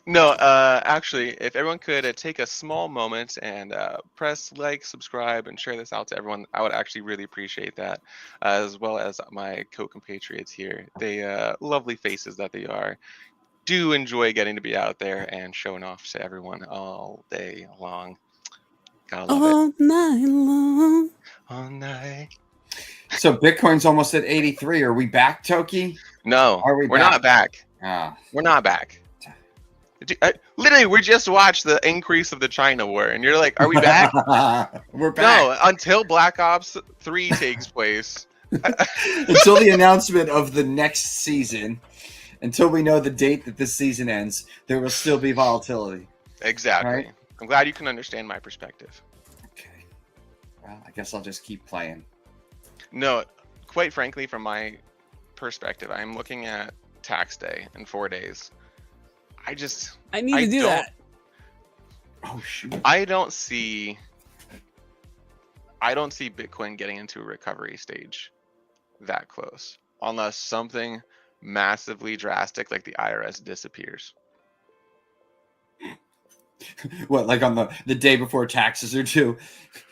No, actually, if everyone could take a small moment and press like, subscribe, and share this out to everyone, I would actually really appreciate that, as well as my co-compatriots here. They, lovely faces that they are, do enjoy getting to be out there and showing off to everyone all day long. Gotta love All night long. it. All night. So Bitcoin's almost at 83. Are we back, Toki? No, Are we we're back? not back. Ah. We're not back. Literally, we just watched the increase of the China war, and you're like, are we back? We're back. No, until Black Ops 3 takes place. Until the announcement of the next season, until we know the date that this season ends, there will still be volatility. Exactly. Right. I'm glad you can understand my perspective. Okay. Well, I guess I'll just keep playing. No, quite frankly, from my perspective, I'm looking at tax day in 4 days. I need to do that. Oh shoot. I don't see Bitcoin getting into a recovery stage that close, unless something massively drastic like the IRS disappears. What, like on the day before taxes are due,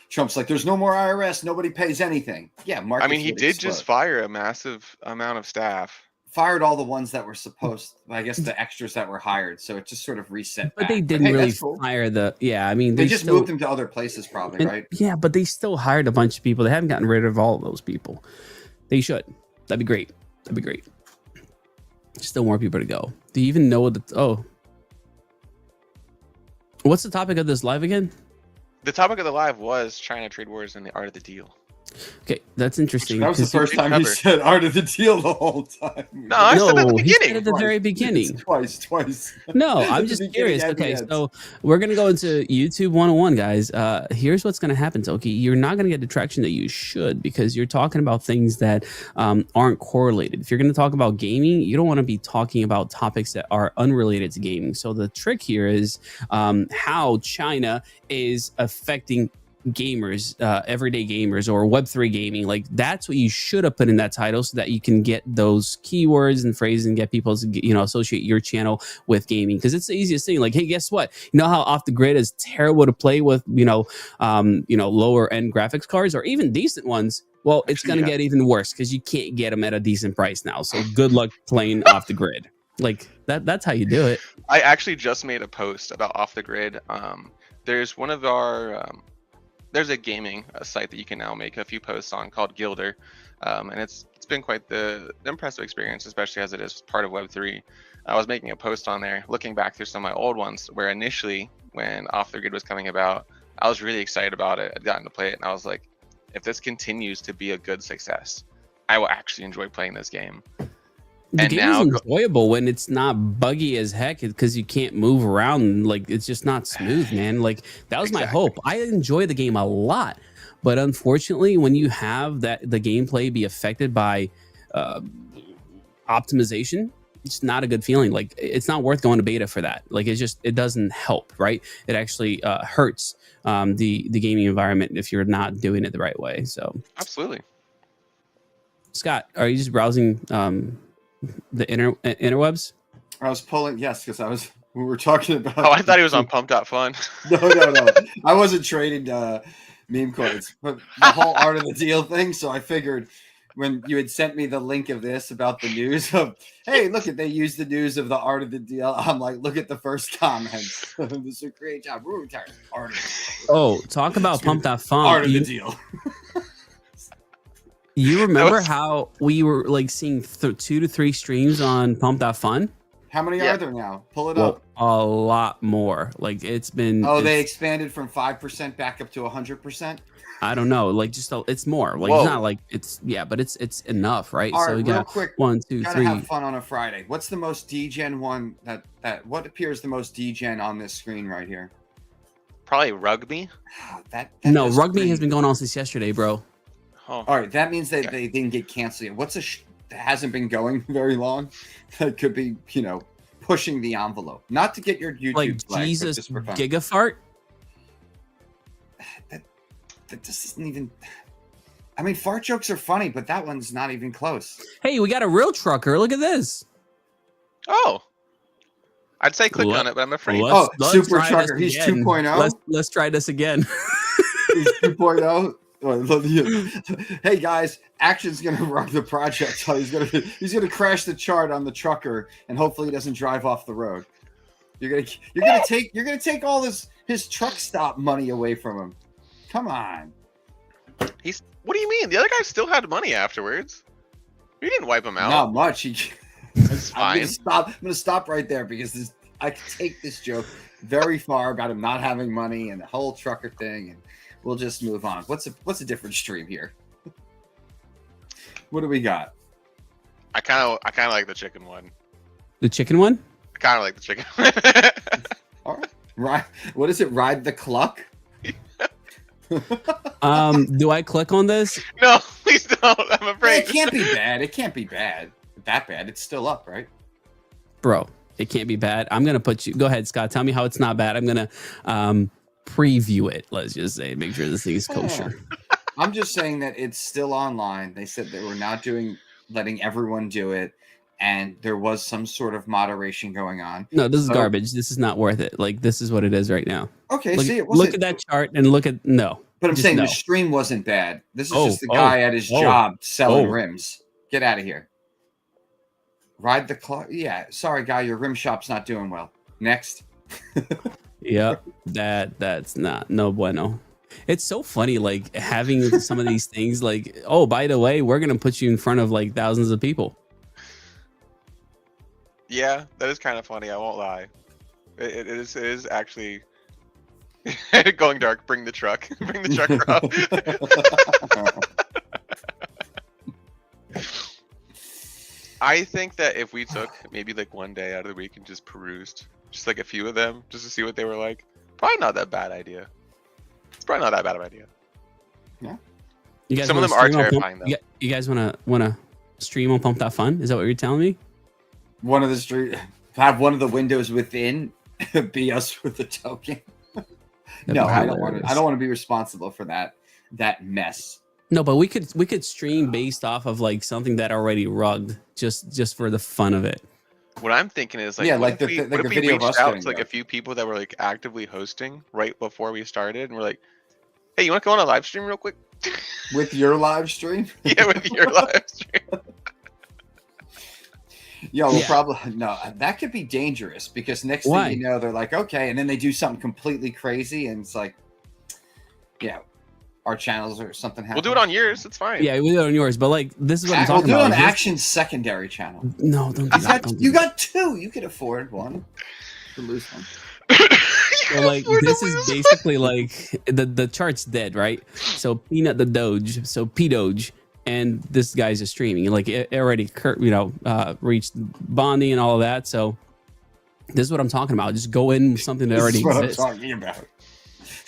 Trump's like, there's no more IRS, nobody pays anything. Yeah, markets I mean, he would did explode. just fire a massive amount of staff. Fired all the ones that were supposed, I guess the extras that were hired, so it just sort of reset. But back. they didn't hey, really that's cool. fire the. Yeah, I mean, They just still, moved them to other places, probably, right? Yeah, but they still hired a bunch of people. They haven't gotten rid of all of those people. They should. That'd be great. That'd be great. Still more people to go. Do you even know what the? Oh, what's the topic of this live again? The topic of the live was China trade wars and the art of the deal. Okay, that's interesting. That was the 'cause you- first time you cover. said art of the deal the whole time. No, I said at the he said beginning. at the very beginning. Twice. No, At I'm the just beginning curious. and the Okay, end. so we're gonna go into YouTube 101, guys. Here's what's gonna happen, Toki. You're not gonna get the traction that you should because you're talking about things that aren't correlated. If you're gonna talk about gaming, you don't want to be talking about topics that are unrelated to gaming. So the trick here is how China is affecting gamers, everyday gamers, or Web3 gaming. Like that's what you should have put in that title so that you can get those keywords and phrases and get people to associate your channel with gaming, because it's the easiest thing. Like, hey, guess what? You know how Off the Grid is terrible to play with lower end graphics cards or even decent ones. Well, it's going to get even worse because you can't get them at a decent price now. So good luck playing Off the Grid. Like that's how you do it. I actually just made a post about Off the Grid. There's one of our there's a gaming site that you can now make a few posts on called Gilder, and it's been quite the impressive experience, especially as it is part of Web3. I was making a post on there, looking back through some of my old ones, where initially when Off the Grid was coming about, I was really excited about it. I'd gotten to play it, and I was like, if this continues to be a good success, I will actually enjoy playing this game. The And game now is enjoyable when it's not buggy as heck because you can't move around. Like it's just not smooth, man. Like that was my hope. I enjoy the game a lot, but unfortunately, when you have the gameplay be affected by optimization, it's not a good feeling. Like it's not worth going to beta for that. Like it doesn't help, right? It actually hurts the gaming environment if you're not doing it the right way. So absolutely. Scott, are you just browsing the interwebs? I was pulling, yes, because we were talking about. Oh, I thought he was on Pump.fun. No. I wasn't trading meme coins, but the whole art of the deal thing. So I figured when you had sent me the link of this about the news of, hey, look at, they used the news of the art of the deal. I'm like, look at the first comments. This is a great job. We're retired. Art of the deal. Oh, talk about Pump.fun. Art of the deal. You remember how we were like seeing 2 to 3 streams on Pump.fun? How many Yeah. are there now? Pull it Well, up. a lot more. Like it's been. Oh, they it's- expanded from 5% back up to 100%. I don't know. Like just it's more. Like Whoa. it's not like it's but it's enough, right? All so right, we real got quick. 1, 2, Gotta 3. have fun on a Friday. What's the most DGen one what appears the most DGen on this screen right here? Probably rugby. that No, does rugby pretty- has been going on since yesterday, bro. Oh, All right, that means that Okay. they didn't get canceled yet. What's that hasn't been going very long? That could be, pushing the envelope. Not to get your YouTube Like flagged, but Jesus just for fun. gigafart. That just isn't even. I mean, fart jokes are funny, but that one's not even close. Hey, we got a real trucker. Look at this. oh. I'd say click Let- on it, but I'm afraid. Oh, Super try this Trucker, he's again. 2.0? Let's try this again. He's 2.0. Hey guys, Action's gonna run the project. So he's gonna crash the chart on the trucker, and hopefully he doesn't drive off the road. You're gonna take all his truck stop money away from him. Come on. What do you mean? The other guy still had money afterwards. You didn't wipe him out. Not much. It's I'm fine. gonna stop right there because I can take this joke very far about him not having money and the whole trucker thing, and we'll just move on. What's a different stream here? What do we got? I kind of like the chicken one. The chicken one? I kind of like the chicken. All right. Right. What is it? Ride the cluck? Do I click on this? No, please don't. I'm afraid. It can't be bad. It can't be bad. That bad. It's still up, right? Bro, it can't be bad. I'm gonna put you. Go ahead, Scott. Tell me how it's not bad. I'm gonna preview it. Let's just say, make sure this thing is kosher. I'm just saying that it's still online. They said they were not letting everyone do it, and there was some sort of moderation going on. No, this is So- garbage. This is not worth it. Like this is what it is right now. Okay, Look, see, it look wasn't. at that chart and look at no. But I'm just saying no. the stream wasn't bad. This is Oh, just the guy at his job selling oh. rims. Get out of here. Ride the clock. Yeah, sorry, guy. Your rim shop's not doing well. Next. Yep, that's not no bueno. It's so funny, like having some of these things. Like, oh, by the way, we're gonna put you in front of like thousands of people. Yeah, that is kind of funny. I won't lie. It is actually going dark. Bring the truck. Bring the trucker up. I think that if we took maybe like one day out of the week and just perused just like a few of them just to see what they were like, probably not that bad idea. It's probably not that bad of an idea. You guys Some of wanna them are stream on terrifying, Pump, you guys wanna stream on Pump.fun? Is that what you're telling me? One of the street have one of the windows within be us with the token. No, be I don't want to. hilarious. I don't want to be responsible for that mess. No, but we could stream based off of like something that already rugged just for the fun of it. What I'm thinking is like, Yeah, what like if the- we, like what a if we video of reached us out getting to like there. a few people that were like actively hosting right before we started, and we're like, hey, you want to go on a live stream real quick? With your live stream, Yeah, with your live stream. we'll Yeah. probably no. That could be dangerous because next Why? thing you know, they're like, okay, and then they do something completely crazy, and it's like, yeah, our channels or something happens. We'll do it on yours. It's fine. Yeah, we do it on yours, but like this is what I'm We'll talking do it about. on Like, this- Action's secondary channel. No, don't do that. Don't do You that. got two. You could afford one. To lose one. So like this is basically like the chart's dead, right? So Peanut the Doge, so P Doge, and this guy's just streaming. Like it already reached bonding and all of that. So this is what I'm talking about. Just go in with something that This already is what exists. I'm talking about.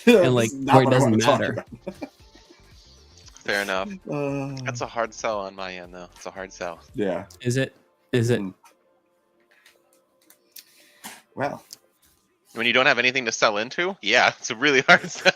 And, like, This is not where it what I doesn't wanna talk matter. Fair enough. about. That's a hard sell on my end, though. It's a hard sell. Yeah. Is it? Is it? Mm. Well, When you don't have anything to sell into, yeah, it's a really hard sell.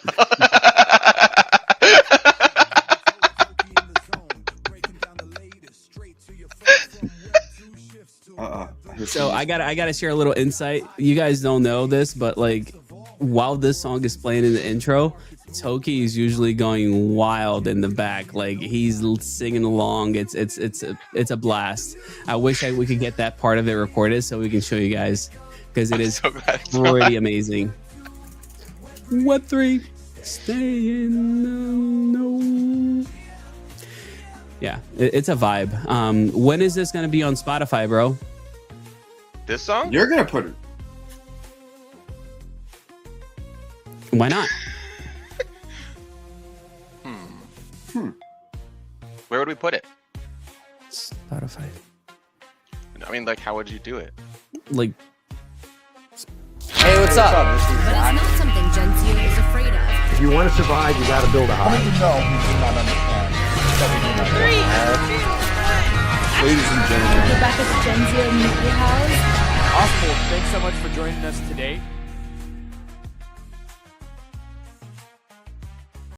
So I gotta share a little insight. You guys don't know this, but like while this song is playing in the intro, Toki is usually going wild in the back. Like he's singing along. It's a blast. I wish we could get that part of it recorded so we can show you guys because it is So glad it's pretty amazing. Web3, stay in the know. Yeah, it's a vibe. When is this gonna be on Spotify, bro? This song? You're gonna put it. Why not? Where would we put it? Spotify. I mean, like, how would you do it? Like, Hey, what's up? This is But Zach. it's not something Gensio is afraid of. If you want to survive, you got to build a house. Ladies and gentlemen. We're back at the Gensio Media House. Oswald, thanks so much for joining us today.